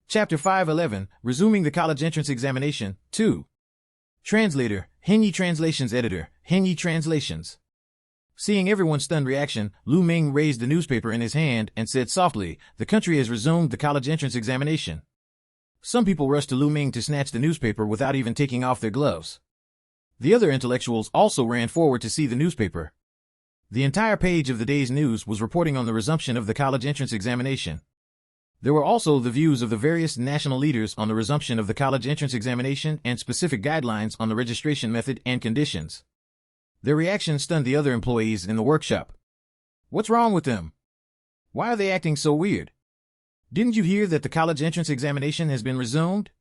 Chapter 511, Resuming the College Entrance Examination, 2. Translator, Henyi Translations Editor, Henyi Translations. Seeing everyone's stunned reaction, Lu Ming raised the newspaper in his hand and said softly, "The country has resumed the college entrance examination." Some people rushed to Lu Ming to snatch the newspaper without even taking off their gloves. The other intellectuals also ran forward to see the newspaper. The entire page of the day's news was reporting on the resumption of the college entrance examination. There were also the views of the various national leaders on the resumption of the college entrance examination and specific guidelines on the registration method and conditions. Their reaction stunned the other employees in the workshop. What's wrong with them? Why are they acting so weird? Didn't you hear that the college entrance examination has been resumed?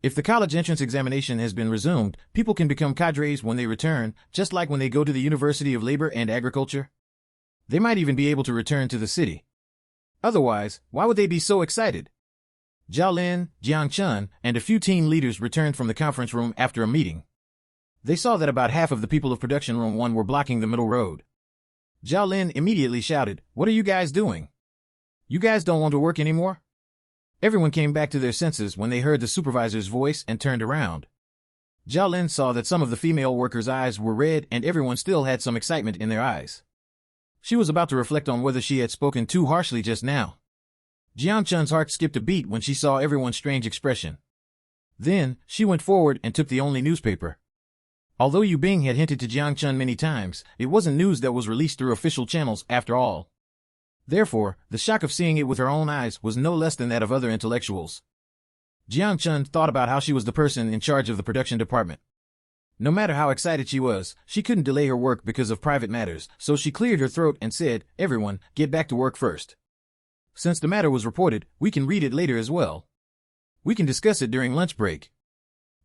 If the college entrance examination has been resumed, people can become cadres when they return, just like when they go to the University of Labor and Agriculture. They might even be able to return to the city. Otherwise, why would they be so excited? Zhao Lin, Jiang Chun, and a few team leaders returned from the conference room after a meeting. They saw that about half of the people of Production Room 1 were blocking the middle road. Zhao Lin immediately shouted, "What are you guys doing? You guys don't want to work anymore?" Everyone came back to their senses when they heard the supervisor's voice and turned around. Zhao Lin saw that some of the female workers' eyes were red and everyone still had some excitement in their eyes. She was about to reflect on whether she had spoken too harshly just now. Jiang Chun's heart skipped a beat when she saw everyone's strange expression. Then, she went forward and took the only newspaper. Although Yu Bing had hinted to Jiang Chun many times, it wasn't news that was released through official channels after all. Therefore, the shock of seeing it with her own eyes was no less than that of other intellectuals. Jiang Chun thought about how she was the person in charge of the production department. No matter how excited she was, she couldn't delay her work because of private matters, so she cleared her throat and said, "Everyone, get back to work first. Since the matter was reported, we can read it later as well. We can discuss it during lunch break."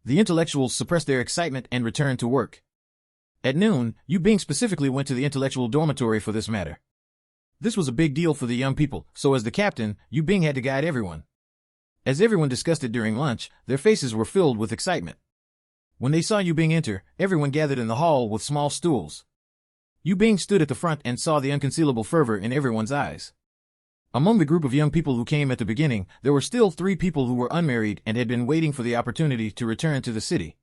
The intellectuals suppressed their excitement and returned to work. At noon, Yu Bing specifically went to the intellectual dormitory for this matter. This was a big deal for the young people, so as the captain, Yu Bing had to guide everyone. As everyone discussed it during lunch, their faces were filled with excitement. When they saw Yu Bing enter, everyone gathered in the hall with small stools. Yu Bing stood at the front and saw the unconcealable fervor in everyone's eyes. Among the group of young people who came at the beginning, there were still 3 people who were unmarried and had been waiting for the opportunity to return to the city.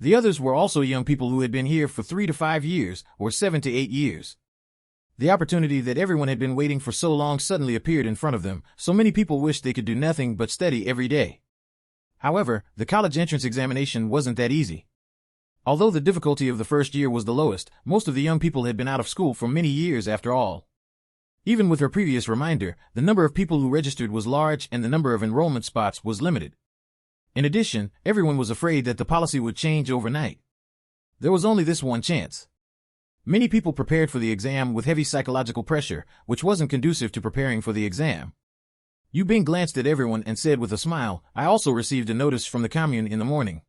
The others were also young people who had been here for 3 to 5 years, or 7 to 8 years. The opportunity that everyone had been waiting for so long suddenly appeared in front of them, so many people wished they could do nothing but study every day. However, the college entrance examination wasn't that easy. Although the difficulty of the first year was the lowest, most of the young people had been out of school for many years after all. Even with her previous reminder, the number of people who registered was large and the number of enrollment spots was limited. In addition, everyone was afraid that the policy would change overnight. There was only this one chance. Many people prepared for the exam with heavy psychological pressure, which wasn't conducive to preparing for the exam. Yu Bing glanced at everyone and said with a smile, "I also received a notice from the commune in the morning.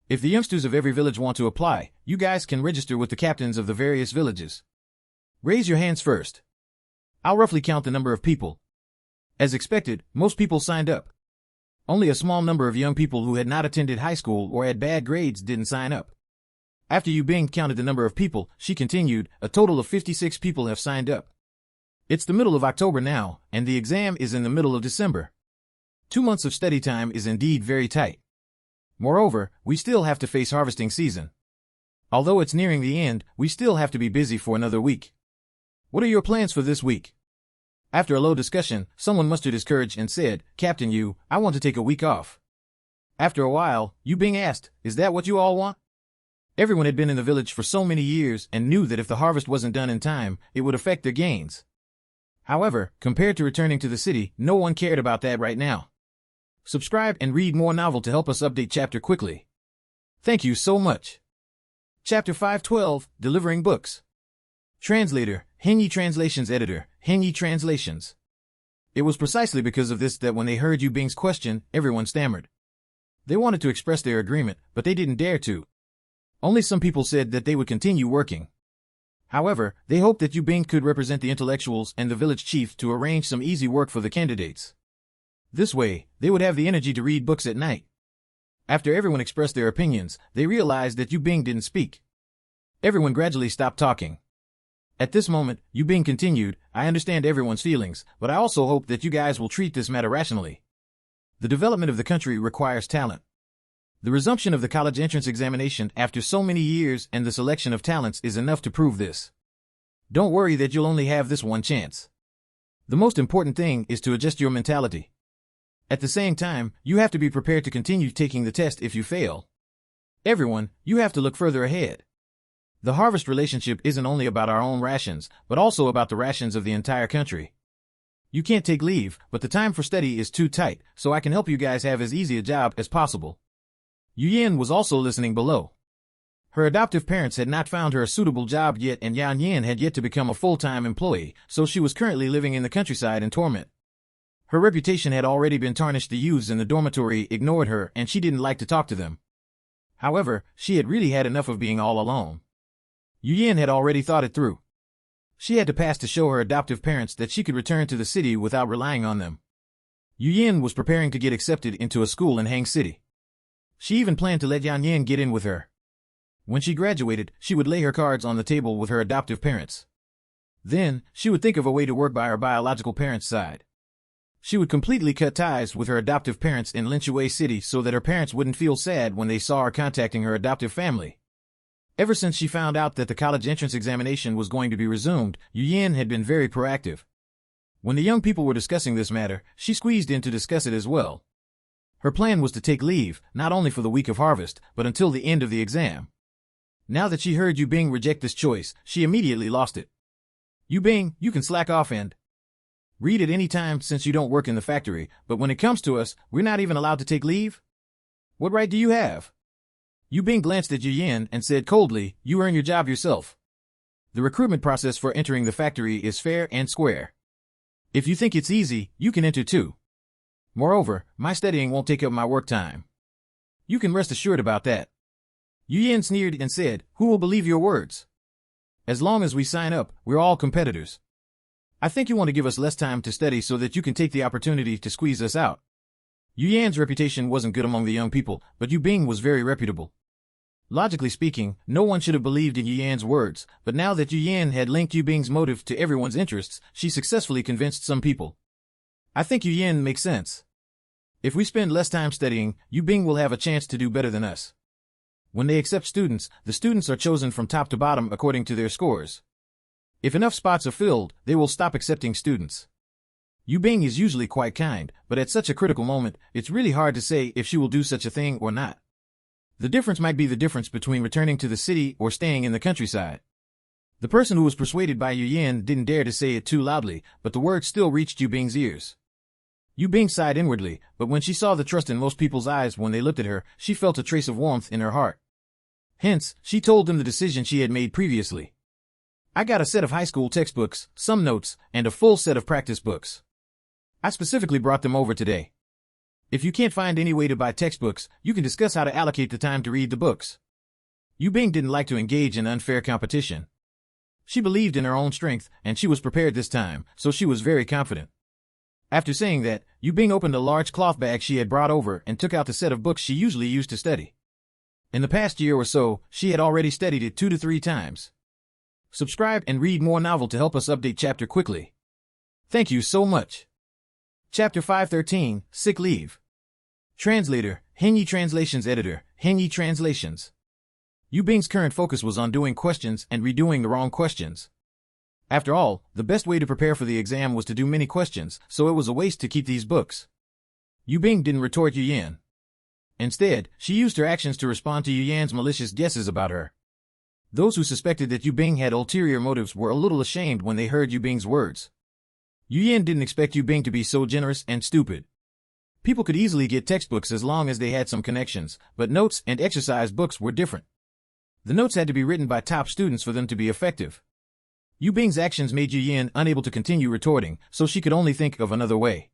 If the youngsters of every village want to apply, you guys can register with the captains of the various villages. Raise your hands first. I'll roughly count the number of people." As expected, most people signed up. Only a small number of young people who had not attended high school or had bad grades didn't sign up. After Yu Bing counted the number of people, she continued, "A total of 56 people have signed up. It's the middle of October now, and the exam is in the middle of December. 2 months of study time is indeed very tight. Moreover, we still have to face harvesting season. Although it's nearing the end, we still have to be busy for another week. What are your plans for this week?" After a low discussion, someone mustered his courage and said, "Captain Yu, I want to take a week off." After a while, Yu Bing asked, "Is that what you all want?" Everyone had been in the village for so many years and knew that if the harvest wasn't done in time, it would affect their gains. However, compared to returning to the city, no one cared about that right now. Subscribe and read more novel to help us update chapter quickly. Thank you so much. Chapter 512, Delivering Books. Translator, Henyi Translations Editor, Henyi Translations. It was precisely because of this that when they heard Yu Bing's question, everyone stammered. They wanted to express their agreement, but they didn't dare to. Only some people said that they would continue working. However, they hoped that Yu Bing could represent the intellectuals and the village chief to arrange some easy work for the candidates. This way, they would have the energy to read books at night. After everyone expressed their opinions, they realized that Yu Bing didn't speak. Everyone gradually stopped talking. At this moment, Yu Bing continued, "I understand everyone's feelings, but I also hope that you guys will treat this matter rationally. The development of the country requires talent. The resumption of the college entrance examination after so many years and the selection of talents is enough to prove this. Don't worry that you'll only have this one chance. The most important thing is to adjust your mentality. At the same time, you have to be prepared to continue taking the test if you fail. Everyone, you have to look further ahead. The harvest relationship isn't only about our own rations, but also about the rations of the entire country. You can't take leave, but the time for study is too tight, so I can help you guys have as easy a job as possible. Yu Yin was also listening below. Her adoptive parents had not found her a suitable job yet, and Yan Yin had yet to become a full-time employee, so she was currently living in the countryside in torment. Her reputation had already been tarnished. The youths in the dormitory ignored her, and she didn't like to talk to them. However, she had really had enough of being all alone. Yu Yin had already thought it through. She had to pass to show her adoptive parents that she could return to the city without relying on them. Yu Yin was preparing to get accepted into a school in Hang City. She even planned to let Yan Yin get in with her. When she graduated, she would lay her cards on the table with her adoptive parents. Then, she would think of a way to work by her biological parents' side. She would completely cut ties with her adoptive parents in Linshui City so that her parents wouldn't feel sad when they saw her contacting her adoptive family. Ever since she found out that the college entrance examination was going to be resumed, Yu Yin had been very proactive. When the young people were discussing this matter, she squeezed in to discuss it as well. Her plan was to take leave, not only for the week of harvest, but until the end of the exam. Now that she heard Yu Bing reject this choice, she immediately lost it. Yu Bing, you can slack off and read at any time since you don't work in the factory, but when it comes to us, we're not even allowed to take leave? What right do you have? Yu Bing glanced at Yu Yin and said coldly, you earn your job yourself. The recruitment process for entering the factory is fair and square. If you think it's easy, you can enter too. Moreover, my studying won't take up my work time. You can rest assured about that. Yu Yin sneered and said, who will believe your words? As long as we sign up, we're all competitors. I think you want to give us less time to study so that you can take the opportunity to squeeze us out. Yu Yan's reputation wasn't good among the young people, but Yu Bing was very reputable. Logically speaking, no one should have believed in Yu Yan's words, but now that Yu Yan had linked Yu Bing's motive to everyone's interests, she successfully convinced some people. I think Yu Yan makes sense. If we spend less time studying, Yu Bing will have a chance to do better than us. When they accept students, the students are chosen from top to bottom according to their scores. If enough spots are filled, they will stop accepting students. Yu Bing is usually quite kind, but at such a critical moment, it's really hard to say if she will do such a thing or not. The difference might be the difference between returning to the city or staying in the countryside. The person who was persuaded by Yu Yin didn't dare to say it too loudly, but the words still reached Yu Bing's ears. Yu Bing sighed inwardly, but when she saw the trust in most people's eyes when they looked at her, she felt a trace of warmth in her heart. Hence, she told them the decision she had made previously. I got a set of high school textbooks, some notes, and a full set of practice books. I specifically brought them over today. If you can't find any way to buy textbooks, you can discuss how to allocate the time to read the books. Yu Bing didn't like to engage in unfair competition. She believed in her own strength, and she was prepared this time, so she was very confident. After saying that, Yu Bing opened a large cloth bag she had brought over and took out the set of books she usually used to study. In the past year or so, she had already studied it 2 to 3 times. Subscribe and read more novel to help us update chapter quickly. Thank you so much. Chapter 513, Sick Leave. Translator, Henyi Translations Editor, Henyi Translations. Yu Bing's current focus was on doing questions and redoing the wrong questions. After all, the best way to prepare for the exam was to do many questions, so it was a waste to keep these books. Yu Bing didn't retort Yu Yan. Instead, she used her actions to respond to Yu Yan's malicious guesses about her. Those who suspected that Yu Bing had ulterior motives were a little ashamed when they heard Yu Bing's words. Yu Yan didn't expect Yu Bing to be so generous and stupid. People could easily get textbooks as long as they had some connections, but notes and exercise books were different. The notes had to be written by top students for them to be effective. Yu Bing's actions made Yu Yan unable to continue retorting, so she could only think of another way.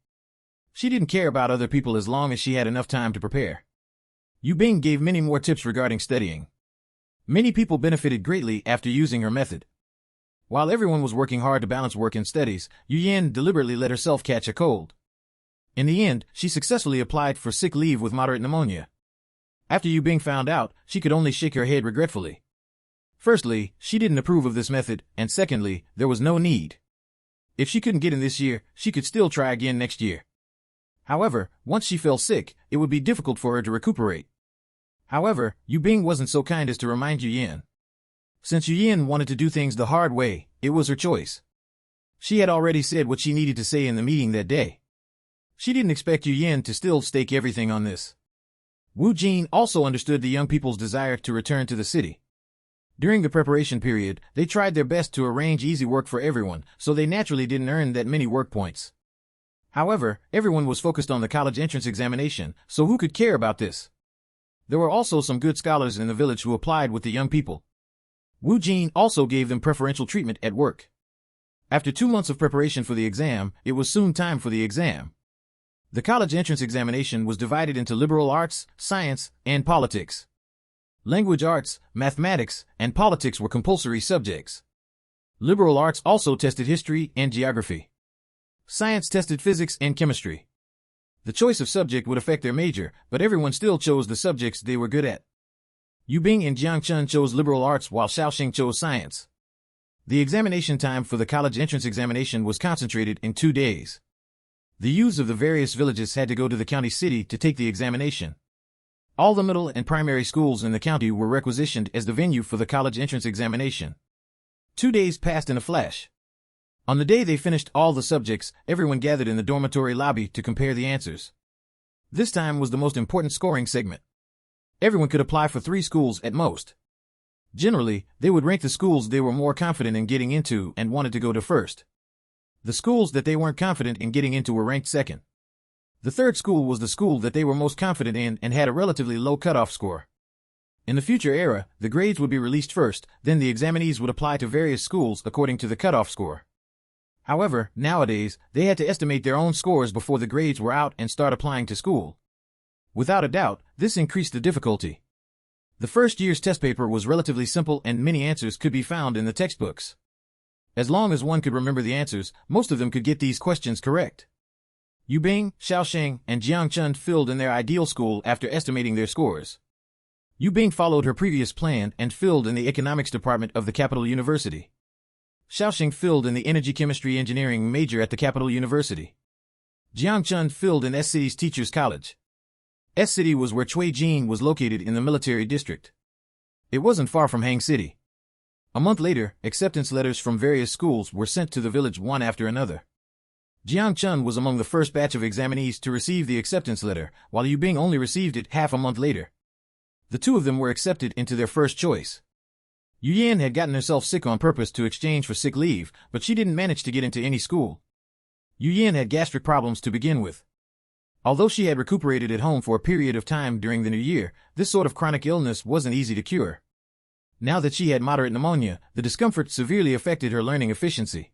She didn't care about other people as long as she had enough time to prepare. Yu Bing gave many more tips regarding studying. Many people benefited greatly after using her method. While everyone was working hard to balance work and studies, Yu Yan deliberately let herself catch a cold. In the end, she successfully applied for sick leave with moderate pneumonia. After Yu Bing found out, she could only shake her head regretfully. Firstly, she didn't approve of this method, and secondly, there was no need. If she couldn't get in this year, she could still try again next year. However, once she fell sick, it would be difficult for her to recuperate. However, Yu Bing wasn't so kind as to remind Yu Yan. Since Yu Yan wanted to do things the hard way, it was her choice. She had already said what she needed to say in the meeting that day. She didn't expect Yu Yan to still stake everything on this. Wu Jin also understood the young people's desire to return to the city. During the preparation period, they tried their best to arrange easy work for everyone, so they naturally didn't earn that many work points. However, everyone was focused on the college entrance examination, so who could care about this? There were also some good scholars in the village who applied with the young people. Wu Jin also gave them preferential treatment at work. After 2 months of preparation for the exam, it was soon time for the exam. The college entrance examination was divided into liberal arts, science, and politics. Language arts, mathematics, and politics were compulsory subjects. Liberal arts also tested history and geography. Science tested physics and chemistry. The choice of subject would affect their major, but everyone still chose the subjects they were good at. Yu Bing and Jiang Chun chose liberal arts while Xiaoxing chose science. The examination time for the college entrance examination was concentrated in 2 days. The youths of the various villages had to go to the county city to take the examination. All the middle and primary schools in the county were requisitioned as the venue for the college entrance examination. 2 days passed in a flash. On the day they finished all the subjects, everyone gathered in the dormitory lobby to compare the answers. This time was the most important scoring segment. Everyone could apply for 3 schools at most. Generally, they would rank the schools they were more confident in getting into and wanted to go to first. The schools that they weren't confident in getting into were ranked second. The third school was the school that they were most confident in and had a relatively low cutoff score. In the future era, the grades would be released first, then the examinees would apply to various schools according to the cutoff score. However, nowadays, they had to estimate their own scores before the grades were out and start applying to school. Without a doubt, this increased the difficulty. The first year's test paper was relatively simple and many answers could be found in the textbooks. As long as one could remember the answers, most of them could get these questions correct. Yu Bing, Xiaoxing, and Jiang Chun filled in their ideal school after estimating their scores. Yu Bing followed her previous plan and filled in the economics department of the capital university. Xiaoxing filled in the energy chemistry engineering major at the capital university. Jiang Chun filled in S-City's teachers' college. S-City was where Cui Jin was located in the military district. It wasn't far from Hang City. A month later, acceptance letters from various schools were sent to the village one after another. Jiang Chun was among the first batch of examinees to receive the acceptance letter, while Yu Bing only received it half a month later. The two of them were accepted into their first choice. Yu Yan had gotten herself sick on purpose to exchange for sick leave, but she didn't manage to get into any school. Yu Yan had gastric problems to begin with. Although she had recuperated at home for a period of time during the new year, this sort of chronic illness wasn't easy to cure. Now that she had moderate pneumonia, the discomfort severely affected her learning efficiency.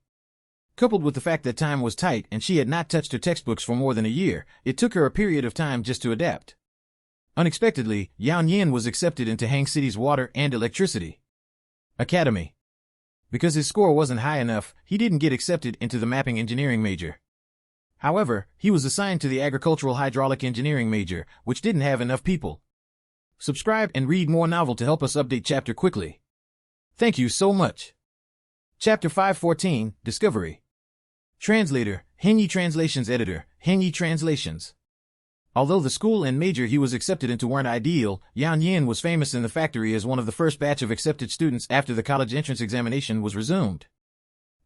Coupled with the fact that time was tight and she had not touched her textbooks for more than a year, it took her a period of time just to adapt. Unexpectedly, Yan Yin was accepted into Hang City's water and electricity academy. Because his score wasn't high enough, he didn't get accepted into the mapping engineering major. However, he was assigned to the agricultural hydraulic engineering major, which didn't have enough people. Subscribe and read more novel to help us update chapter quickly. Thank you so much. Chapter 514, Discovery. Translator, Henyi Translations Editor, Henyi Translations. Although the school and major he was accepted into weren't ideal, Yan Yin was famous in the factory as one of the first batch of accepted students after the college entrance examination was resumed.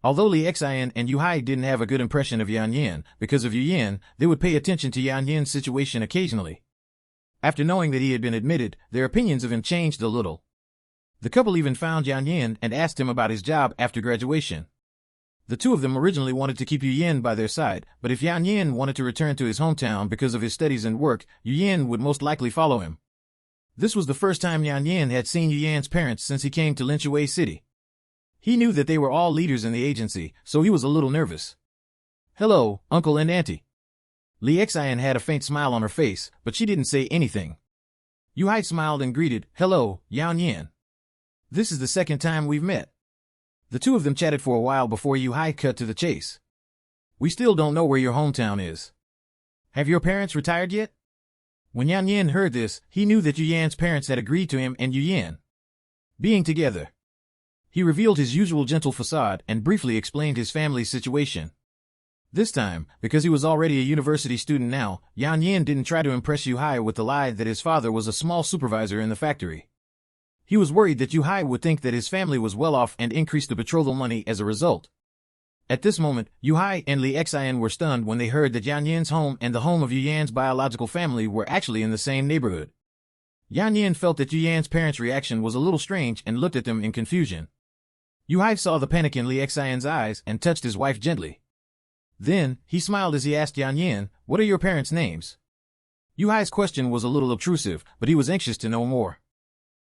Although Li Xian and Yu Hai didn't have a good impression of Yan Yin, because of Yu Yin, they would pay attention to Yan Yin's situation occasionally. After knowing that he had been admitted, their opinions of him changed a little. The couple even found Yan Yin and asked him about his job after graduation. The two of them originally wanted to keep Yu Yin by their side, but if Yan Yin wanted to return to his hometown because of his studies and work, Yu Yin would most likely follow him. This was the first time Yan Yin had seen Yu Yan's parents since he came to Linchui City. He knew that they were all leaders in the agency, so he was a little nervous. "Hello, Uncle and Auntie." Li Xian had a faint smile on her face, but she didn't say anything. Yu Hai smiled and greeted, "Hello, Yan Yin. This is the second time we've met." The two of them chatted for a while before Yu Hai cut to the chase. "We still don't know where your hometown is. Have your parents retired yet?" When Yan Yin heard this, he knew that Yu Yan's parents had agreed to him and Yu Yan being together. He revealed his usual gentle facade and briefly explained his family's situation. This time, because he was already a university student now, Yan Yin didn't try to impress Yu Hai with the lie that his father was a small supervisor in the factory. He was worried that Yu Hai would think that his family was well off and increase the betrothal money as a result. At this moment, Yu Hai and Li Xian were stunned when they heard that Yan Yin's home and the home of Yu Yan's biological family were actually in the same neighborhood. Yan Yin felt that Yu Yan's parents' reaction was a little strange and looked at them in confusion. Yu Hai saw the panic in Li Xian's eyes and touched his wife gently. Then, he smiled as he asked Yan Yin, "What are your parents' names?" Yu Hai's question was a little obtrusive, but he was anxious to know more.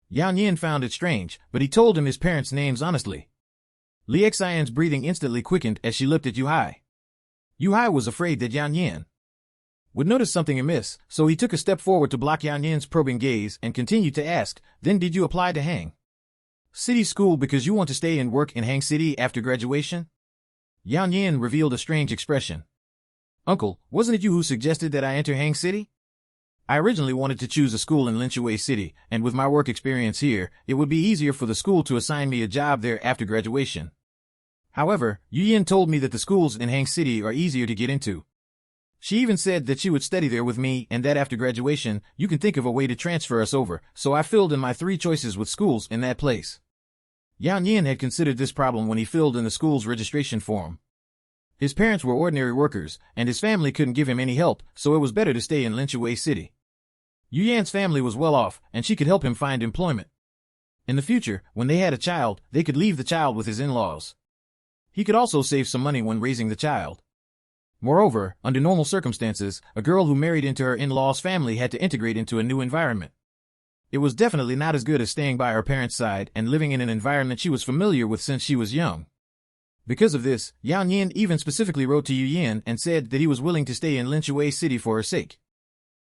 Yan Yin found it strange, but he told him his parents' names honestly. Li Xian's breathing instantly quickened as she looked at Yu Hai. Yu Hai was afraid that Yan Yin would notice something amiss, so he took a step forward to block Yan Yin's probing gaze and continued to ask, "Then did you apply to Hang City School because you want to stay and work in Hang City after graduation?" Yan Yin revealed a strange expression. "Uncle, wasn't it you who suggested that I enter Hang City? I originally wanted to choose a school in Linshui City, and with my work experience here, it would be easier for the school to assign me a job there after graduation. However, Yu Yin told me that the schools in Hang City are easier to get into. She even said that she would study there with me and that after graduation, you can think of a way to transfer us over, so I filled in my 3 choices with schools in that place." Yan Yin had considered this problem when he filled in the school's registration form. His parents were ordinary workers, and his family couldn't give him any help, so it was better to stay in Linshui City. Yu Yan's family was well off, and she could help him find employment. In the future, when they had a child, they could leave the child with his in-laws. He could also save some money when raising the child. Moreover, under normal circumstances, a girl who married into her in-laws' family had to integrate into a new environment. It was definitely not as good as staying by her parents' side and living in an environment she was familiar with since she was young. Because of this, Yan Yin even specifically wrote to Yu Yin and said that he was willing to stay in Linshui City for her sake.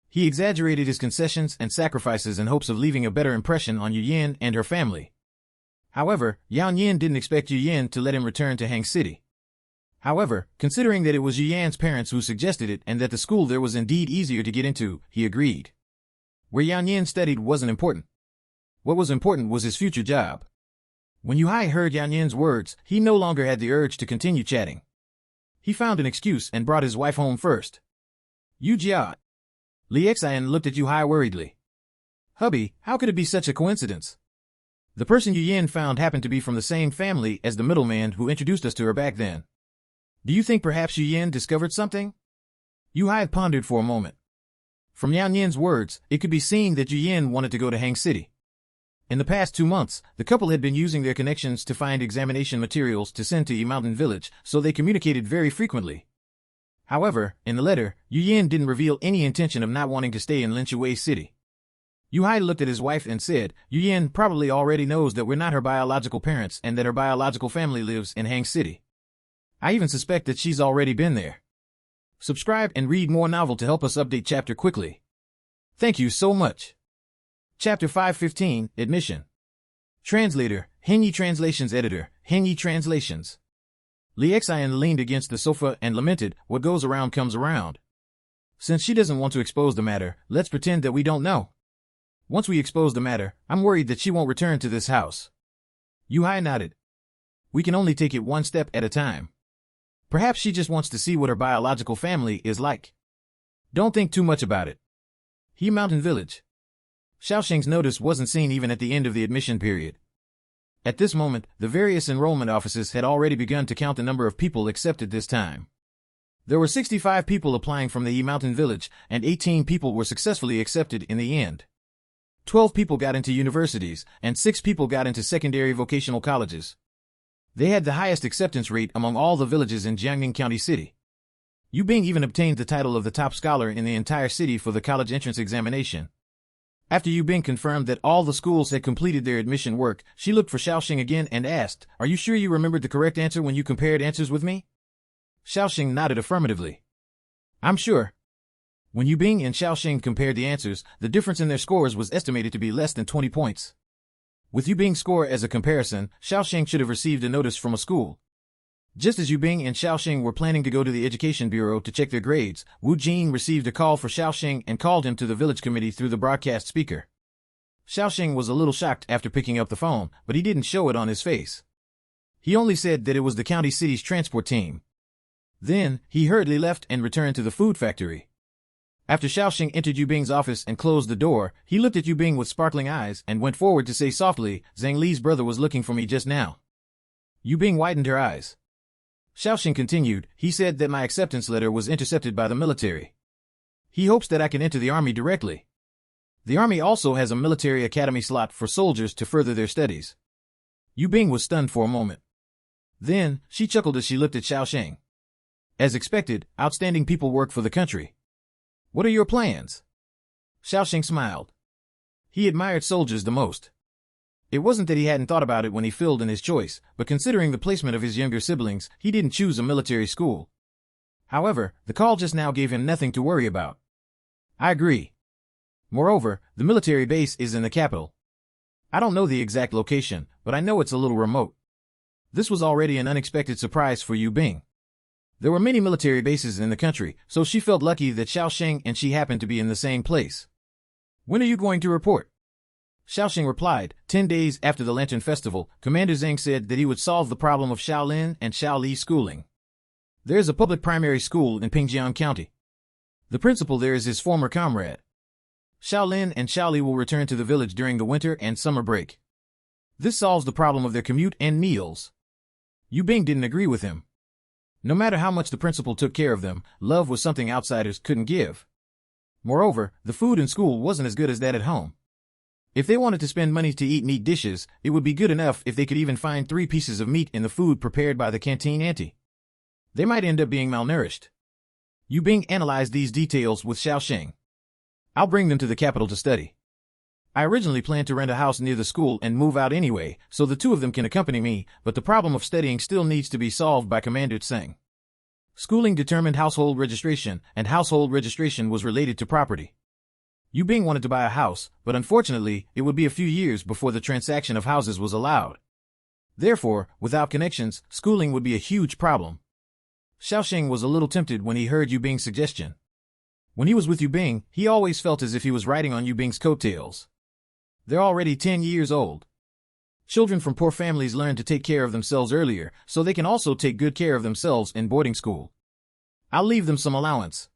He exaggerated his concessions and sacrifices in hopes of leaving a better impression on Yu Yin and her family. However, Yan Yin didn't expect Yu Yin to let him return to Hang City. However, considering that it was Yu Yan's parents who suggested it and that the school there was indeed easier to get into, he agreed. Where Yan Yin studied wasn't important. What was important was his future job. When Yu Hai heard Yan Yin's words, he no longer had the urge to continue chatting. He found an excuse and brought his wife home first. "Yu Jia." Li Xian looked at Yu Hai worriedly. "Hubby, how could it be such a coincidence? The person Yu Yin found happened to be from the same family as the middleman who introduced us to her back then. Do you think perhaps Yu Yin discovered something?" Yu Hai pondered for a moment. From Yan Yin's words, it could be seen that Yu Yin wanted to go to Hang City. In the past 2 months, the couple had been using their connections to find examination materials to send to Yi Mountain Village, so they communicated very frequently. However, in the letter, Yu Yin didn't reveal any intention of not wanting to stay in Linshui City. Yu Hai looked at his wife and said, "Yu Yin probably already knows that we're not her biological parents and that her biological family lives in Hang City. I even suspect that she's already been there." Subscribe and read more novel to help us update chapter quickly. Thank you so much. Chapter 515, Admission. Translator, Henyi Translations Editor, Henyi Translations. Li Xian leaned against the sofa and lamented, "What goes around comes around. Since she doesn't want to expose the matter, let's pretend that we don't know. Once we expose the matter, I'm worried that she won't return to this house." Yu Hai nodded. "We can only take it one step at a time. Perhaps she just wants to see what her biological family is like. Don't think too much about it." He Mountain Village. Xiaoxing's notice wasn't seen even at the end of the admission period. At this moment, the various enrollment offices had already begun to count the number of people accepted this time. There were 65 people applying from the Yi Mountain Village, and 18 people were successfully accepted in the end. 12 people got into universities, and 6 people got into secondary vocational colleges. They had the highest acceptance rate among all the villages in Jiangning County City. Yu Bing even obtained the title of the top scholar in the entire city for the college entrance examination. After Yu Bing confirmed that all the schools had completed their admission work, she looked for Xiaoxing again and asked, "Are you sure you remembered the correct answer when you compared answers with me?" Xiaoxing nodded affirmatively. "I'm sure." When Yu Bing and Xiaoxing compared the answers, the difference in their scores was estimated to be less than 20 points. With Yu Bing's score as a comparison, Xiaoxing should have received a notice from a school. Just as Yu Bing and Xiaoxing were planning to go to the Education Bureau to check their grades, Wu Jing received a call for Xiaoxing and called him to the village committee through the broadcast speaker. Xiaoxing was a little shocked after picking up the phone, but he didn't show it on his face. He only said that it was the county city's transport team. Then, he hurriedly left and returned to the food factory. After Xiaoxing entered Yu Bing's office and closed the door, he looked at Yu Bing with sparkling eyes and went forward to say softly, "Zhang Li's brother was looking for me just now." Yu Bing widened her eyes. Xiaoxing continued, "He said that my acceptance letter was intercepted by the military. He hopes that I can enter the army directly. The army also has a military academy slot for soldiers to further their studies." Yu Bing was stunned for a moment. Then, she chuckled as she looked at Xiaoxing. "As expected, outstanding people work for the country. What are your plans?" Xiaoxing smiled. He admired soldiers the most. It wasn't that he hadn't thought about it when he filled in his choice, but considering the placement of his younger siblings, he didn't choose a military school. However, the call just now gave him nothing to worry about. "I agree. Moreover, the military base is in the capital. I don't know the exact location, but I know it's a little remote." This was already an unexpected surprise for Yu Bing. There were many military bases in the country, so she felt lucky that Xiaoxing and she happened to be in the same place. "When are you going to report?" Xiaoxing replied, 10 days after the Lantern Festival, Commander Zhang said that he would solve the problem of Shaolin and Shaoli schooling. There is a public primary school in Pingjiang County. The principal there is his former comrade. Shaolin and Shaoli will return to the village during the winter and summer break. This solves the problem of their commute and meals. Yu Bing didn't agree with him. No matter how much the principal took care of them, love was something outsiders couldn't give. Moreover, the food in school wasn't as good as that at home. If they wanted to spend money to eat meat dishes, it would be good enough if they could even find 3 pieces of meat in the food prepared by the canteen auntie. They might end up being malnourished. Yu Bing analyzed these details with Xiaoxing. "I'll bring them to the capital to study. I originally planned to rent a house near the school and move out anyway, so the 2 of them can accompany me, but the problem of studying still needs to be solved by Commander Tseng. Schooling determined household registration, and household registration was related to property. Yu Bing wanted to buy a house, but unfortunately, it would be a few years before the transaction of houses was allowed. Therefore, without connections, schooling would be a huge problem." Xiaoxing was a little tempted when he heard Yu Bing's suggestion. When he was with Yu Bing, he always felt as if he was riding on Yu Bing's coattails. They're already 10 years old. Children from poor families learn to take care of themselves earlier, so they can also take good care of themselves in boarding school. I'll leave them some allowance.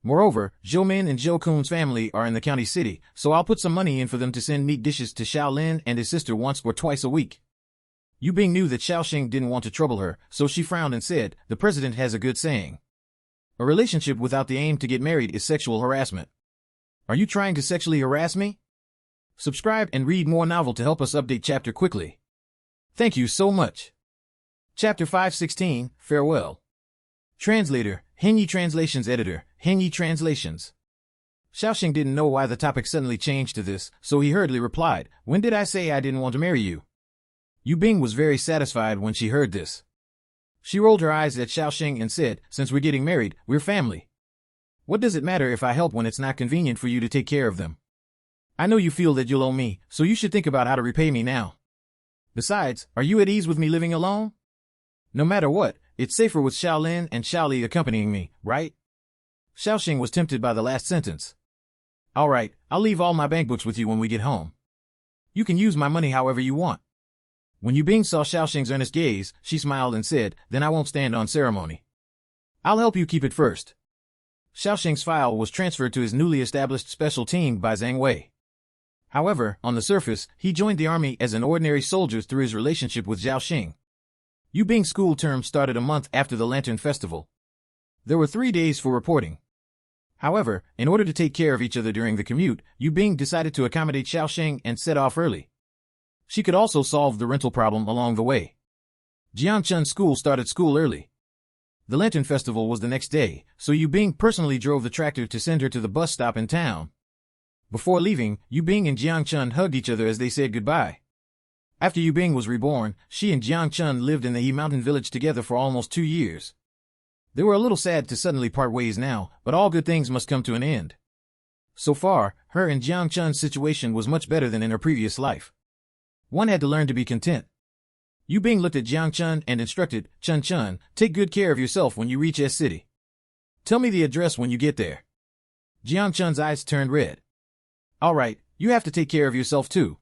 Moreover, Zhou Min and Zhou Kun's family are in the county city, so I'll put some money in for them to send meat dishes to Shaolin and his sister once or twice a week. Yu Bing knew that Xiaoxing didn't want to trouble her, so she frowned and said, "The president has a good saying. A relationship without the aim to get married is sexual harassment. Are you trying to sexually harass me?" Subscribe and read more novel to help us update chapter quickly. Thank you so much. Chapter 516, Farewell. Translator, Henyi Translations Editor, Henyi Translations. Xiaoxing didn't know why the topic suddenly changed to this, so he hurriedly replied, "When did I say I didn't want to marry you?" Yu Bing was very satisfied when she heard this. She rolled her eyes at Xiaoxing and said, "Since we're getting married, we're family. What does it matter if I help when it's not convenient for you to take care of them? I know you feel that you'll owe me, so you should think about how to repay me now. Besides, are you at ease with me living alone? No matter what, it's safer with Shaolin and Shaoli accompanying me, right?" Xiaoxing was tempted by the last sentence. "All right, I'll leave all my bankbooks with you when we get home. You can use my money however you want." When Yu Bing saw Xiaoxing's earnest gaze, she smiled and said, "Then I won't stand on ceremony. I'll help you keep it first." Xiaoxing's file was transferred to his newly established special team by Zhang Wei. However, on the surface, he joined the army as an ordinary soldier through his relationship with Zhao Xing. Yu Bing's school term started a month after the Lantern Festival. There were 3 days for reporting. However, in order to take care of each other during the commute, Yu Bing decided to accommodate Xiaoxing and set off early. She could also solve the rental problem along the way. Jiangchun School started school early. The Lantern Festival was the next day, so Yu Bing personally drove the tractor to send her to the bus stop in town. Before leaving, Yu Bing and Jiangchun hugged each other as they said goodbye. After Yu Bing was reborn, she and Jiangchun lived in the He Mountain village together for almost 2 years. They were a little sad to suddenly part ways now, but all good things must come to an end. So far, her and Jiangchun's situation was much better than in her previous life. One had to learn to be content. Yu Bing looked at Jiangchun and instructed, "Chun Chun, take good care of yourself when you reach S City. Tell me the address when you get there." Jiangchun's eyes turned red. "All right, you have to take care of yourself too.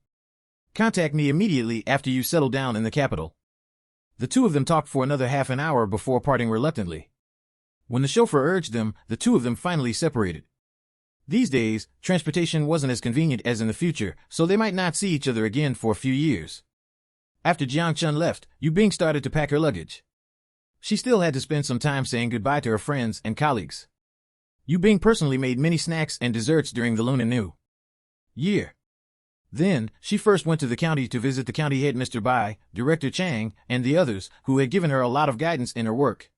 Contact me immediately after you settle down in the capital." The 2 of them talked for another half an hour before parting reluctantly. When the chauffeur urged them, the two of them finally separated. These days, transportation wasn't as convenient as in the future, so they might not see each other again for a few years. After Jiang Chun left, Yu Bing started to pack her luggage. She still had to spend some time saying goodbye to her friends and colleagues. Yu Bing personally made many snacks and desserts during the Lunar New Year. Then, she first went to the county to visit the county head Mr. Bai, Director Chang, and the others, who had given her a lot of guidance in her work.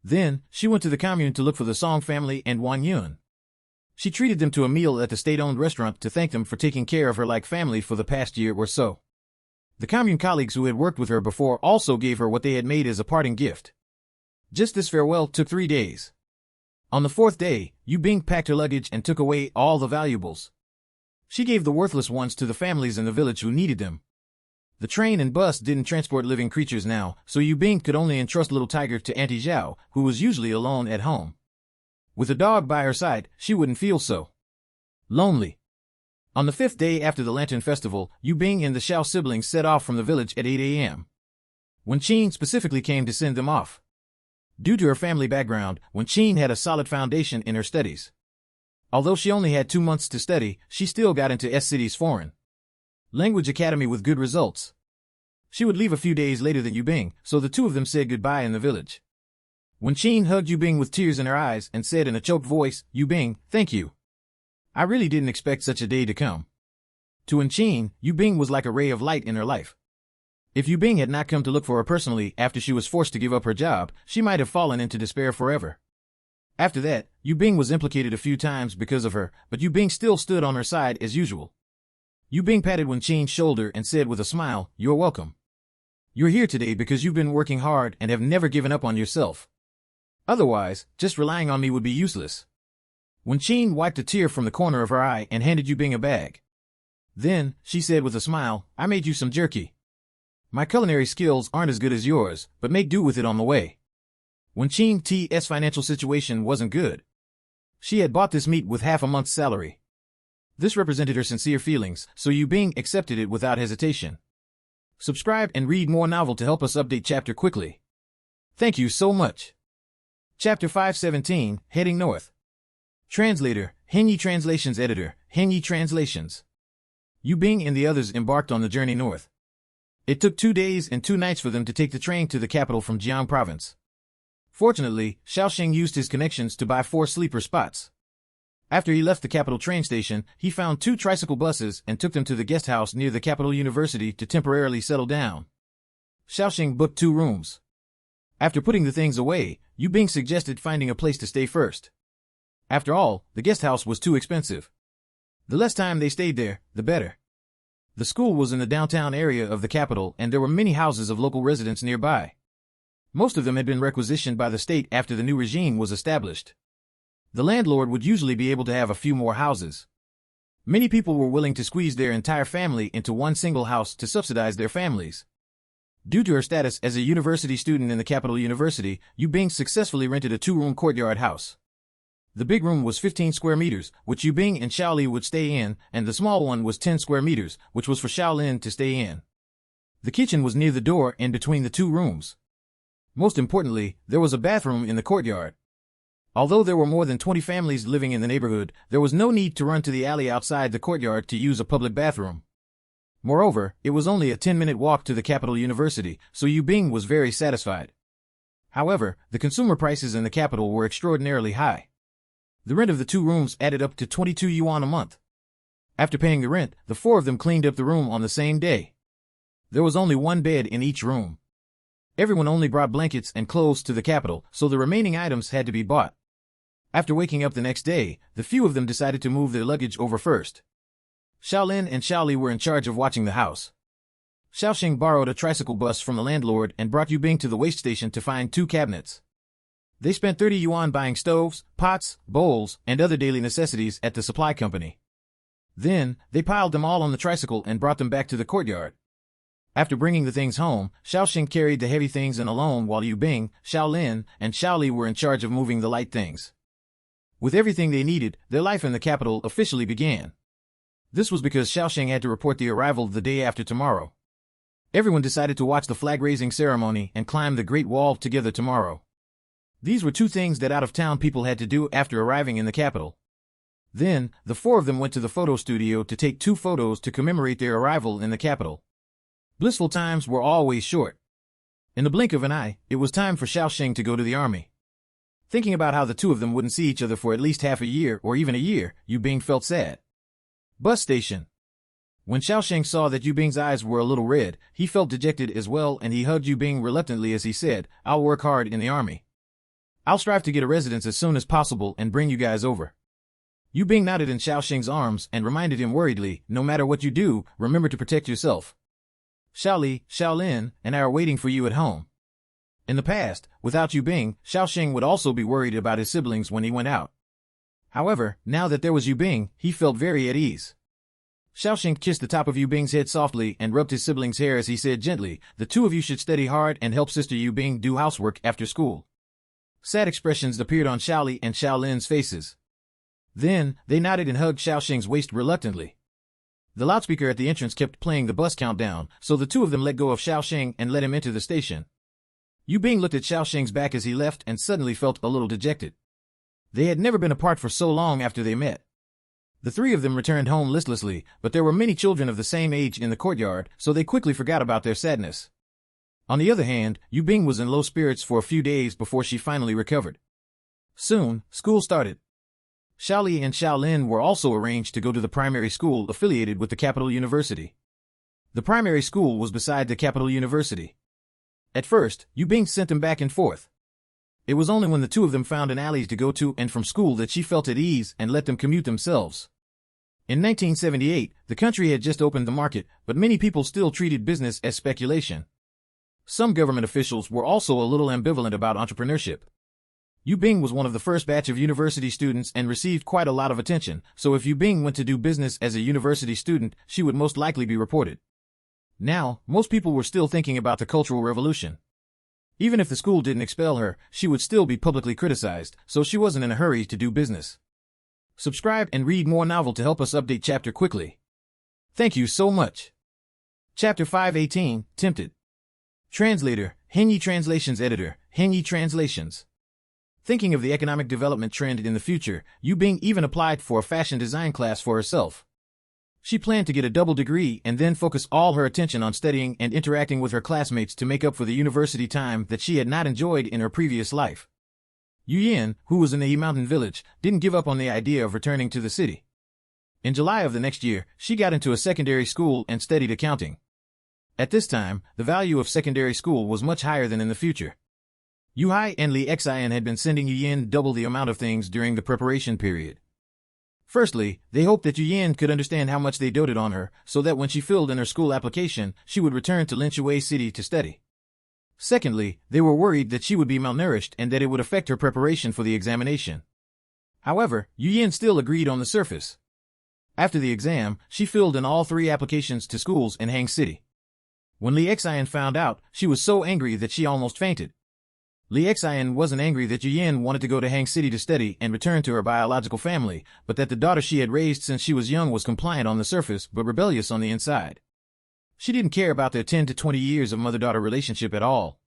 Then, she went to the commune to look for the Song family and Wang Yun. She treated them to a meal at the state-owned restaurant to thank them for taking care of her like family for the past year or so. The commune colleagues who had worked with her before also gave her what they had made as a parting gift. Just this farewell took 3 days. On the 4th day, Yu Bing packed her luggage and took away all the valuables. She gave the worthless ones to the families in the village who needed them. The train and bus didn't transport living creatures now, so Yu Bing could only entrust little Tiger to Auntie Zhao, who was usually alone at home. With a dog by her side, she wouldn't feel so lonely. On the 5th day after the Lantern Festival, Yu Bing and the Xiao siblings set off from the village at 8 a.m. Wen Qin specifically came to send them off. Due to her family background, Wen Qin had a solid foundation in her studies. Although she only had 2 months to study, she still got into S-City's foreign language academy with good results. She would leave a few days later than Yu Bing, so the two of them said goodbye in the village. Wen Qin hugged Yu Bing with tears in her eyes and said in a choked voice, "Yu Bing, thank you. I really didn't expect such a day to come." To Wen Qin, Yu Bing was like a ray of light in her life. If Yu Bing had not come to look for her personally after she was forced to give up her job, she might have fallen into despair forever. After that, Yu Bing was implicated a few times because of her, but Yu Bing still stood on her side as usual. Yu Bing patted Wen Qin's shoulder and said with a smile, "You're welcome. You're here today because you've been working hard and have never given up on yourself. Otherwise, just relying on me would be useless." Wen Qin wiped a tear from the corner of her eye and handed Yu Bing a bag. Then, she said with a smile, "I made you some jerky. My culinary skills aren't as good as yours, but make do with it on the way." Wen Qin's financial situation wasn't good. She had bought this meat with half a month's salary. This represented her sincere feelings, so Yu Bing accepted it without hesitation. Subscribe and read more novel to help us update chapter quickly. Thank you so much. Chapter 517, Heading North. Translator, Henyi Translations Editor, Henyi Translations. Yu Bing and the others embarked on the journey north. It took 2 days and 2 nights for them to take the train to the capital from Jiang Province. Fortunately, Xiaoxing used his connections to buy 4 sleeper spots. After he left the capital train station, he found 2 tricycle buses and took them to the guest house near the capital university to temporarily settle down. Xiaoxing booked 2 rooms. After putting the things away, Yu Bing suggested finding a place to stay first. After all, the guest house was too expensive. The less time they stayed there, the better. The school was in the downtown area of the capital and there were many houses of local residents nearby. Most of them had been requisitioned by the state after the new regime was established. The landlord would usually be able to have a few more houses. Many people were willing to squeeze their entire family into one single house to subsidize their families. Due to her status as a university student in the capital university, Yu Bing successfully rented a 2-room courtyard house. The big room was 15 square meters, which Yu Bing and Xiao Li would stay in, and the small one was 10 square meters, which was for Xiao Lin to stay in. The kitchen was near the door and between the 2 rooms. Most importantly, there was a bathroom in the courtyard. Although there were more than 20 families living in the neighborhood, there was no need to run to the alley outside the courtyard to use a public bathroom. Moreover, it was only a 10-minute walk to the capital university, so Yu Bing was very satisfied. However, the consumer prices in the capital were extraordinarily high. The rent of the 2 rooms added up to 22 yuan a month. After paying the rent, the 4 of them cleaned up the room on the same day. There was only 1 bed in each room. Everyone only brought blankets and clothes to the capital, so the remaining items had to be bought. After waking up the next day, the few of them decided to move their luggage over first. Xiao Lin and Xiao Li were in charge of watching the house. Xiaoxing borrowed a tricycle bus from the landlord and brought Yu Bing to the waste station to find 2 cabinets. They spent 30 yuan buying stoves, pots, bowls, and other daily necessities at the supply company. Then, they piled them all on the tricycle and brought them back to the courtyard. After bringing the things home, Xiaoxing carried the heavy things in alone while Yu Bing, Xiao Lin, and Xiao Li were in charge of moving the light things. With everything they needed, their life in the capital officially began. This was because Xiaoxing had to report the arrival the day after tomorrow. Everyone decided to watch the flag-raising ceremony and climb the Great Wall together tomorrow. These were two things that out-of-town people had to do after arriving in the capital. Then, the four of them went to the photo studio to take 2 photos to commemorate their arrival in the capital. Blissful times were always short. In the blink of an eye, it was time for Xiaoxing to go to the army. Thinking about how the two of them wouldn't see each other for at least half a year or even a year, Yu Bing felt sad. Bus station. When Xiaoxing saw that Yu Bing's eyes were a little red, he felt dejected as well, and he hugged Yu Bing reluctantly as he said, "I'll work hard in the army. I'll strive to get a residence as soon as possible and bring you guys over." Yu Bing nodded in Xiaoxing's arms and reminded him worriedly, "No matter what you do, remember to protect yourself. Xiaoli, Xiaolin, and I are waiting for you at home." In the past, without Yu Bing, Xiaoxing would also be worried about his siblings when he went out. However, now that there was Yu Bing, he felt very at ease. Xiaoxing kissed the top of Yu Bing's head softly and rubbed his sibling's hair as he said gently, "The two of you should study hard and help Sister Yu Bing do housework after school." Sad expressions appeared on Xiaoli and Xiaolin's faces. Then, they nodded and hugged Xiaoxing's waist reluctantly. The loudspeaker at the entrance kept playing the bus countdown, so the two of them let go of Xiaoxing and let him enter the station. Yu Bing looked at Xiaoxing's back as he left and suddenly felt a little dejected. They had never been apart for so long after they met. The three of them returned home listlessly, but there were many children of the same age in the courtyard, so they quickly forgot about their sadness. On the other hand, Yu Bing was in low spirits for a few days before she finally recovered. Soon, school started. Xiaoli and Xiaolin were also arranged to go to the primary school affiliated with the capital university. The primary school was beside the capital university. At first, Yu Bing sent them back and forth. It was only when the two of them found an alley to go to and from school that she felt at ease and let them commute themselves. In 1978, the country had just opened the market, but many people still treated business as speculation. Some government officials were also a little ambivalent about entrepreneurship. Yu Bing was one of the first batch of university students and received quite a lot of attention, so if Yu Bing went to do business as a university student, she would most likely be reported. Now, most people were still thinking about the Cultural Revolution. Even if the school didn't expel her, she would still be publicly criticized, so she wasn't in a hurry to do business. Subscribe and read more novel to help us update chapter quickly. Thank you so much. Chapter 518, Tempted. Translator, Henyi Translations Editor, Henyi Translations. Thinking of the economic development trend in the future, Yu Bing even applied for a fashion design class for herself. She planned to get a double degree and then focus all her attention on studying and interacting with her classmates to make up for the university time that she had not enjoyed in her previous life. Yu Yin, who was in the Yi Mountain village, didn't give up on the idea of returning to the city. In July of the next year, she got into a secondary school and studied accounting. At this time, the value of secondary school was much higher than in the future. Yu Hai and Li Xian had been sending Yu Yin double the amount of things during the preparation period. Firstly, they hoped that Yu Yin could understand how much they doted on her, so that when she filled in her school application, she would return to Linshui City to study. Secondly, they were worried that she would be malnourished and that it would affect her preparation for the examination. However, Yu Yin still agreed on the surface. After the exam, she filled in all 3 applications to schools in Hang City. When Li Xian found out, she was so angry that she almost fainted. Li Xian wasn't angry that Yu Yin wanted to go to Hang City to study and return to her biological family, but that the daughter she had raised since she was young was compliant on the surface but rebellious on the inside. She didn't care about their 10 to 20 years of mother-daughter relationship at all.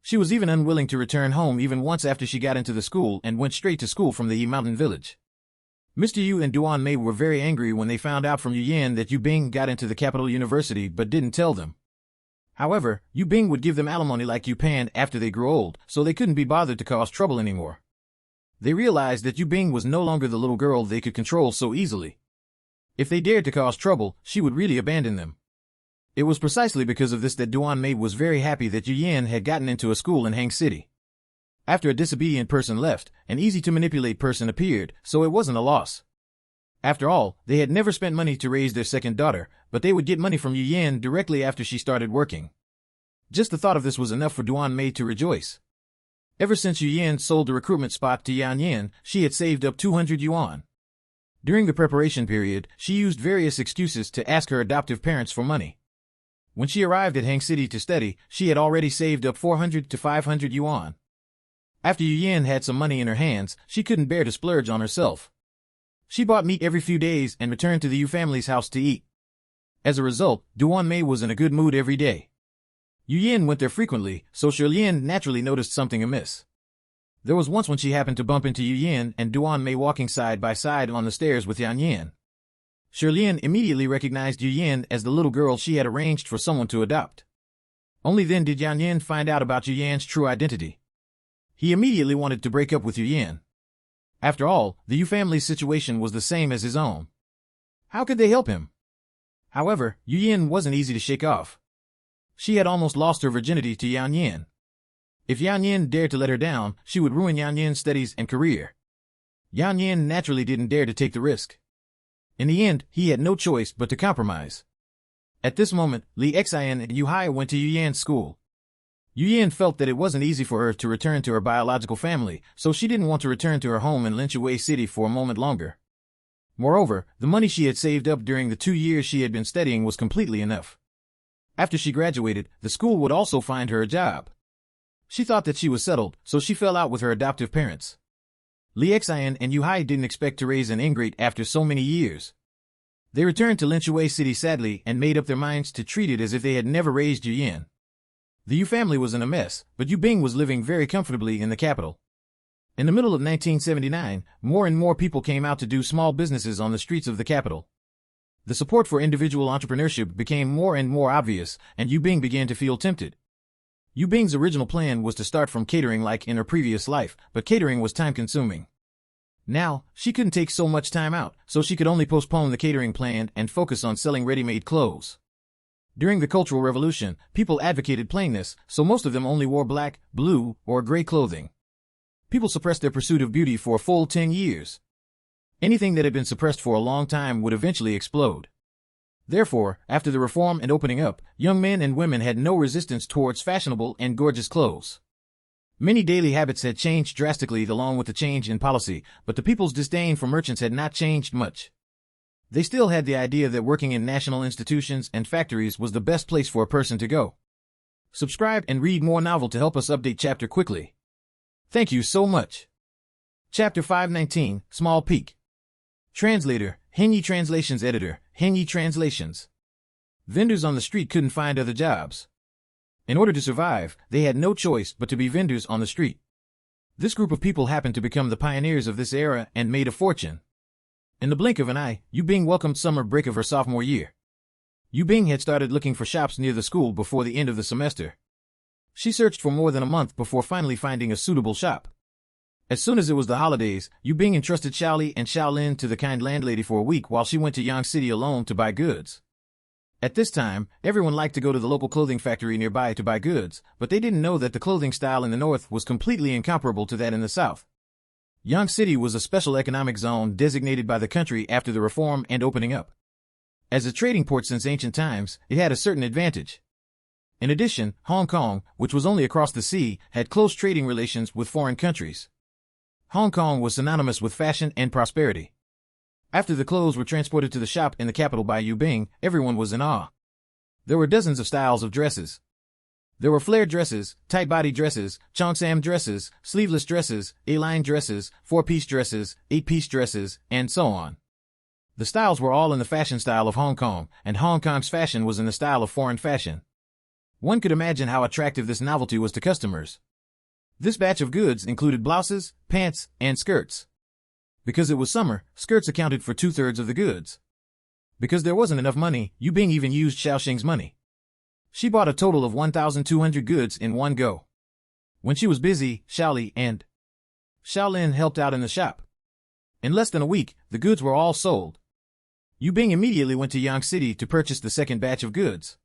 She was even unwilling to return home even once after she got into the school and went straight to school from the Yi Mountain village. Mr. Yu and Duan Mei were very angry when they found out from Yu Yin that Yu Bing got into the capital university but didn't tell them. However, Yu Bing would give them alimony like Yu Pan after they grew old, so they couldn't be bothered to cause trouble anymore. They realized that Yu Bing was no longer the little girl they could control so easily. If they dared to cause trouble, she would really abandon them. It was precisely because of this that Duan Mei was very happy that Yu Yin had gotten into a school in Hang City. After a disobedient person left, an easy-to-manipulate person appeared, so it wasn't a loss. After all, they had never spent money to raise their second daughter, but they would get money from Yu Yin directly after she started working. Just the thought of this was enough for Duan Mei to rejoice. Ever since Yu Yin sold the recruitment spot to Yan Yin, she had saved up 200 yuan. During the preparation period, she used various excuses to ask her adoptive parents for money. When she arrived at Hang City to study, she had already saved up 400 to 500 yuan. After Yu Yin had some money in her hands, she couldn't bear to splurge on herself. She bought meat every few days and returned to the Yu family's house to eat. As a result, Duan Mei was in a good mood every day. Yu Yin went there frequently, so Shi Lian naturally noticed something amiss. There was once when she happened to bump into Yu Yin and Duan Mei walking side by side on the stairs with Yan Yin. Shirlian immediately recognized Yu Yin as the little girl she had arranged for someone to adopt. Only then did Yan Yin find out about Yu Yan's true identity. He immediately wanted to break up with Yu Yin. After all, the Yu family's situation was the same as his own. How could they help him? However, Yu Yin wasn't easy to shake off. She had almost lost her virginity to Yan Yin. If Yan Yin dared to let her down, she would ruin Yan Yin's studies and career. Yan Yin naturally didn't dare to take the risk. In the end, he had no choice but to compromise. At this moment, Li Xian and Yu Hai went to Yu Yan's school. Yu Yan felt that it wasn't easy for her to return to her biological family, so she didn't want to return to her home in Linshui City for a moment longer. Moreover, the money she had saved up during the 2 years she had been studying was completely enough. After she graduated, the school would also find her a job. She thought that she was settled, so she fell out with her adoptive parents. Li Xian and Yu Hai didn't expect to raise an ingrate after so many years. They returned to Linshui City sadly and made up their minds to treat it as if they had never raised Yu Yin. The Yu family was in a mess, but Yu Bing was living very comfortably in the capital. In the middle of 1979, more and more people came out to do small businesses on the streets of the capital. The support for individual entrepreneurship became more and more obvious, and Yu Bing began to feel tempted. Yu Bing's original plan was to start from catering like in her previous life, but catering was time-consuming. Now, she couldn't take so much time out, so she could only postpone the catering plan and focus on selling ready-made clothes. During the Cultural Revolution, people advocated plainness, so most of them only wore black, blue, or gray clothing. People suppressed their pursuit of beauty for a full 10 years. Anything that had been suppressed for a long time would eventually explode. Therefore, after the reform and opening up, young men and women had no resistance towards fashionable and gorgeous clothes. Many daily habits had changed drastically along with the change in policy, but the people's disdain for merchants had not changed much. They still had the idea that working in national institutions and factories was the best place for a person to go. Subscribe and read more novel to help us update chapter quickly. Thank you so much. Chapter 519, Small Peak. Translator, Henyi Translations Editor, Henyi Translations. Vendors on the street couldn't find other jobs. In order to survive, they had no choice but to be vendors on the street. This group of people happened to become the pioneers of this era and made a fortune. In the blink of an eye, Yu Bing welcomed summer break of her sophomore year. Yu Bing had started looking for shops near the school before the end of the semester. She searched for more than a month before finally finding a suitable shop. As soon as it was the holidays, Yu Bing entrusted Xiaoli and Xiaolin to the kind landlady for a week while she went to Yang City alone to buy goods. At this time, everyone liked to go to the local clothing factory nearby to buy goods, but they didn't know that the clothing style in the north was completely incomparable to that in the south. Yang City was a special economic zone designated by the country after the reform and opening up. As a trading port since ancient times, it had a certain advantage. In addition, Hong Kong, which was only across the sea, had close trading relations with foreign countries. Hong Kong was synonymous with fashion and prosperity. After the clothes were transported to the shop in the capital by Yu Bing, everyone was in awe. There were dozens of styles of dresses. There were flared dresses, tight-body dresses, cheongsam dresses, sleeveless dresses, A-line dresses, 4-piece dresses, 8-piece dresses, and so on. The styles were all in the fashion style of Hong Kong, and Hong Kong's fashion was in the style of foreign fashion. One could imagine how attractive this novelty was to customers. This batch of goods included blouses, pants, and skirts. Because it was summer, skirts accounted for 2/3 of the goods. Because there wasn't enough money, Yu Bing even used Xiaoxing's money. She bought a total of 1,200 goods in one go. When she was busy, Xiaoli and Xiaolin helped out in the shop. In less than a week, the goods were all sold. Yu Bing immediately went to Yang City to purchase the second batch of goods.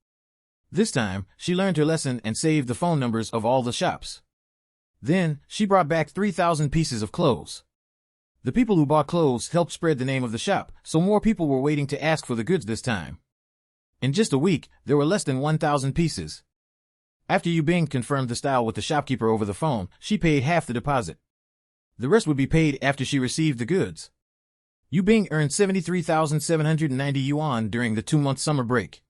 This time, she learned her lesson and saved the phone numbers of all the shops. Then, she brought back 3,000 pieces of clothes. The people who bought clothes helped spread the name of the shop, so more people were waiting to ask for the goods this time. In just a week, there were less than 1,000 pieces. After Yu Bing confirmed the style with the shopkeeper over the phone, she paid half the deposit. The rest would be paid after she received the goods. Yu Bing earned 73,790 yuan during the 2-month summer break.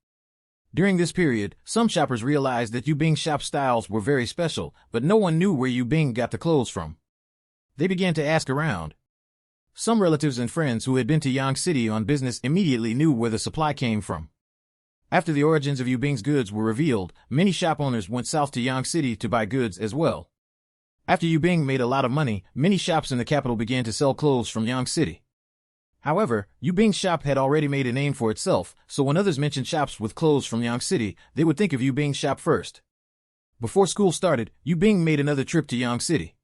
During this period, some shoppers realized that Yu Bing's shop styles were very special, but no one knew where Yu Bing got the clothes from. They began to ask around. Some relatives and friends who had been to Yang City on business immediately knew where the supply came from. After the origins of Yu Bing's goods were revealed, many shop owners went south to Yang City to buy goods as well. After Yu Bing made a lot of money, many shops in the capital began to sell clothes from Yang City. However, Yu Bing's shop had already made a name for itself, so when others mentioned shops with clothes from Yang City, they would think of Yu Bing's shop first. Before school started, Yu Bing made another trip to Yang City.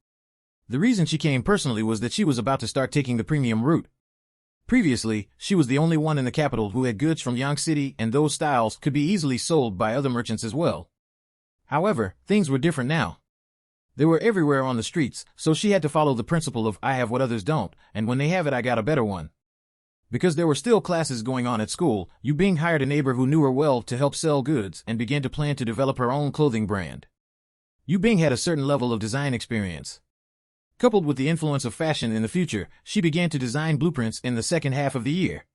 The reason she came personally was that she was about to start taking the premium route. Previously, she was the only one in the capital who had goods from Yang City, and those styles could be easily sold by other merchants as well. However, things were different now. They were everywhere on the streets, so she had to follow the principle of I have what others don't, and when they have it I got a better one. Because there were still classes going on at school, Yu Bing hired a neighbor who knew her well to help sell goods and began to plan to develop her own clothing brand. Yu Bing had a certain level of design experience. Coupled with the influence of fashion in the future, she began to design blueprints in the second half of the year.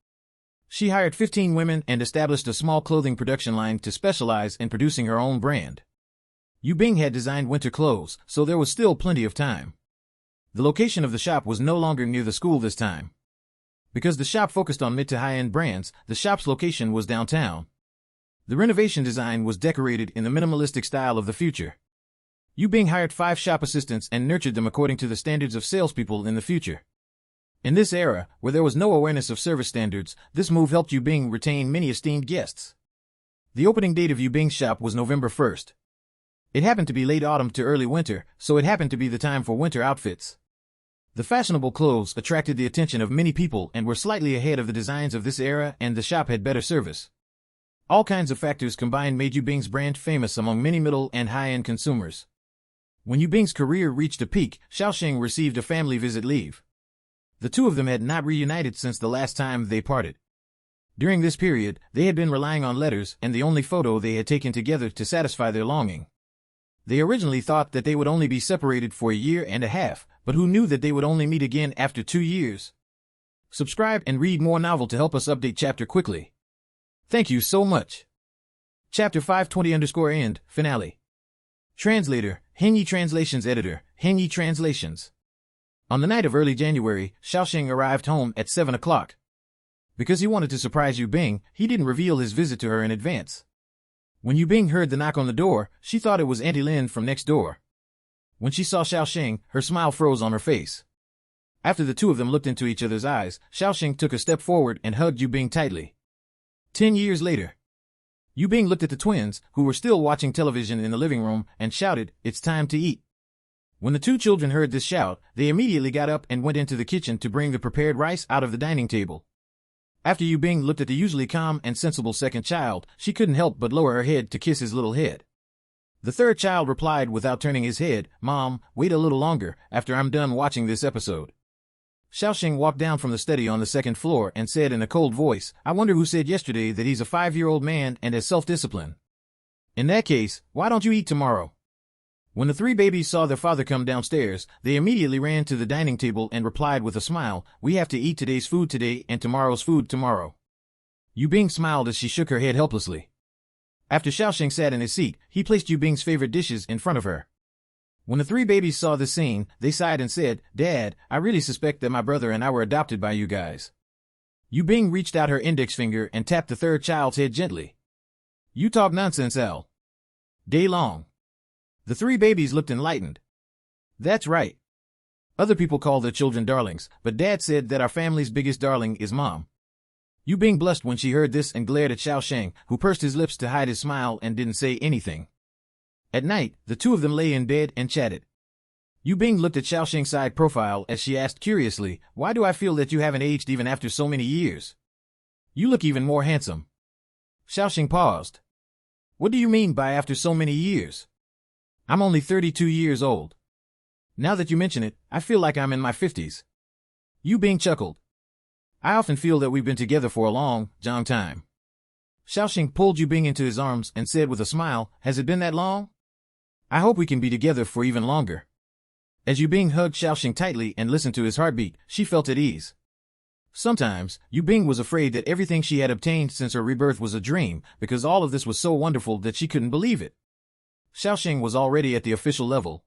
She hired 15 women and established a small clothing production line to specialize in producing her own brand. Yu Bing had designed winter clothes, so there was still plenty of time. The location of the shop was no longer near the school this time. Because the shop focused on mid to high-end brands, the shop's location was downtown. The renovation design was decorated in the minimalistic style of the future. Yu Bing hired 5 shop assistants and nurtured them according to the standards of salespeople in the future. In this era, where there was no awareness of service standards, this move helped Yu Bing retain many esteemed guests. The opening date of Yu Bing's shop was November 1st. It happened to be late autumn to early winter, so it happened to be the time for winter outfits. The fashionable clothes attracted the attention of many people and were slightly ahead of the designs of this era, and the shop had better service. All kinds of factors combined made Yu Bing's brand famous among many middle and high-end consumers. When Yu Bing's career reached a peak, Xiaoxing received a family visit leave. The two of them had not reunited since the last time they parted. During this period, they had been relying on letters and the only photo they had taken together to satisfy their longing. They originally thought that they would only be separated for a year and a half, but who knew that they would only meet again after 2 years? Subscribe and read more novel to help us update chapter quickly. Thank you so much. Chapter 520_end, Finale. Translator, Henyi Translations Editor, Henyi Translations. On the night of early January, Xiaoxing arrived home at 7 o'clock. Because he wanted to surprise Yu Bing, he didn't reveal his visit to her in advance. When Yu Bing heard the knock on the door, she thought it was Auntie Lin from next door. When she saw Xiaoxing, her smile froze on her face. After the two of them looked into each other's eyes, Xiaoxing took a step forward and hugged Yu Bing tightly. 10 years later. Yu Bing looked at the twins, who were still watching television in the living room, and shouted, "It's time to eat." When the two children heard this shout, they immediately got up and went into the kitchen to bring the prepared rice out of the dining table. After Yu Bing looked at the usually calm and sensible second child, she couldn't help but lower her head to kiss his little head. The third child replied without turning his head, "Mom, wait a little longer, after I'm done watching this episode." Xiaoxing walked down from the study on the second floor and said in a cold voice, "I wonder who said yesterday that he's a 5-year-old man and has self-discipline. In that case, why don't you eat tomorrow?" When the 3 babies saw their father come downstairs, they immediately ran to the dining table and replied with a smile, "We have to eat today's food today and tomorrow's food tomorrow." Yu Bing smiled as she shook her head helplessly. After Xiaoxing sat in his seat, he placed Yu Bing's favorite dishes in front of her. When the 3 babies saw this scene, they sighed and said, "Dad, I really suspect that my brother and I were adopted by you guys." Yu Bing reached out her index finger and tapped the third child's head gently. "You talk nonsense, Al. Day long." The 3 babies looked enlightened. "That's right. Other people call their children darlings, but Dad said that our family's biggest darling is Mom." Yu Bing blushed when she heard this and glared at Xiaoxing, who pursed his lips to hide his smile and didn't say anything. At night, the two of them lay in bed and chatted. Yu Bing looked at Xiaoxing's side profile as she asked curiously, "Why do I feel that you haven't aged even after so many years? You look even more handsome." Xiaoxing paused. "What do you mean by after so many years? I'm only 32 years old. Now that you mention it, I feel like I'm in my 50s. Yu Bing chuckled. "I often feel that we've been together for a long time." Xiaoxing pulled Yu Bing into his arms and said with a smile, "Has it been that long? I hope we can be together for even longer." As Yu Bing hugged Xiaoxing tightly and listened to his heartbeat, she felt at ease. Sometimes, Yu Bing was afraid that everything she had obtained since her rebirth was a dream, because all of this was so wonderful that she couldn't believe it. Xiaoxing was already at the official level.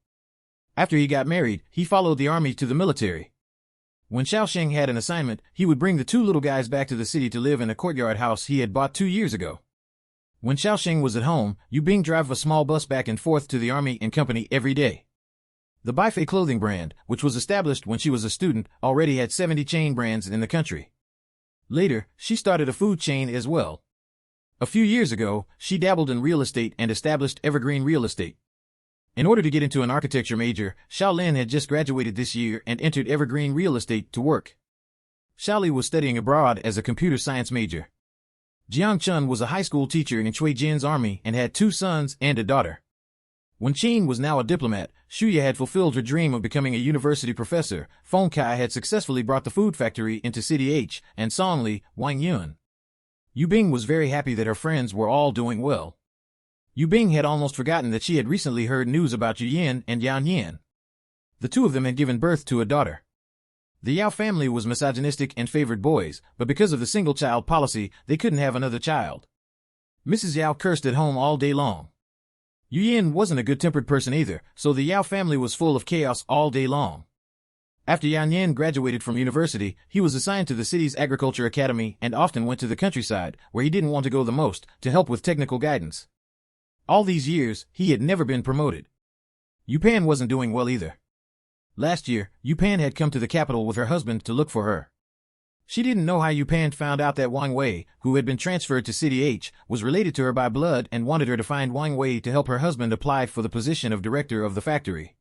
After he got married, he followed the army to the military. When Xiaoxing had an assignment, he would bring the 2 little guys back to the city to live in a courtyard house he had bought 2 years ago. When Xiaoxing was at home, Yu Bing drove a small bus back and forth to the army and company every day. The Bifei clothing brand, which was established when she was a student, already had 70 chain brands in the country. Later, she started a food chain as well. A few years ago, she dabbled in real estate and established Evergreen Real Estate. In order to get into an architecture major, Xiaolin had just graduated this year and entered Evergreen Real Estate to work. Xiaoli was studying abroad as a computer science major. Jiang Chun was a high school teacher in Cui Jin's army and had 2 sons and a daughter. When Qin was now a diplomat, Shuya had fulfilled her dream of becoming a university professor. Feng Kai had successfully brought the food factory into City H, and Song Li, Wang Yun. Yu Bing was very happy that her friends were all doing well. Yu Bing had almost forgotten that she had recently heard news about Yu Yin and Yan Yan. The 2 of them had given birth to a daughter. The Yao family was misogynistic and favored boys, but because of the single-child policy, they couldn't have another child. Mrs. Yao cursed at home all day long. Yu Yin wasn't a good-tempered person either, so the Yao family was full of chaos all day long. After Yan Yan graduated from university, he was assigned to the city's agriculture academy and often went to the countryside, where he didn't want to go the most, to help with technical guidance. All these years, he had never been promoted. Yu Pan wasn't doing well either. Last year, Yu Pan had come to the capital with her husband to look for her. She didn't know how Yu Pan found out that Wang Wei, who had been transferred to City H, was related to her by blood and wanted her to find Wang Wei to help her husband apply for the position of director of the factory.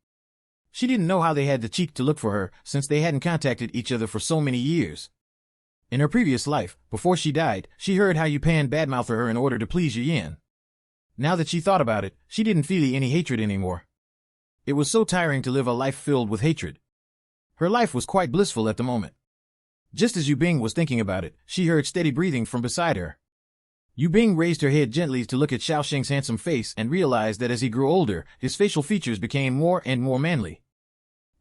She didn't know how they had the cheek to look for her, since they hadn't contacted each other for so many years. In her previous life, before she died, she heard how Yu Pan badmouthed her in order to please Yu Yin. Now that she thought about it, she didn't feel any hatred anymore. It was so tiring to live a life filled with hatred. Her life was quite blissful at the moment. Just as Yu Bing was thinking about it, she heard steady breathing from beside her. Yu Bing raised her head gently to look at Xiaoxing's handsome face and realized that as he grew older, his facial features became more and more manly.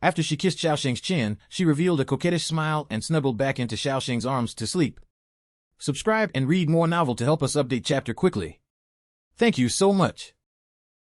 After she kissed Xiaoxing's chin, she revealed a coquettish smile and snuggled back into Xiaoxing's arms to sleep. Subscribe and read more novel to help us update chapter quickly. Thank you so much.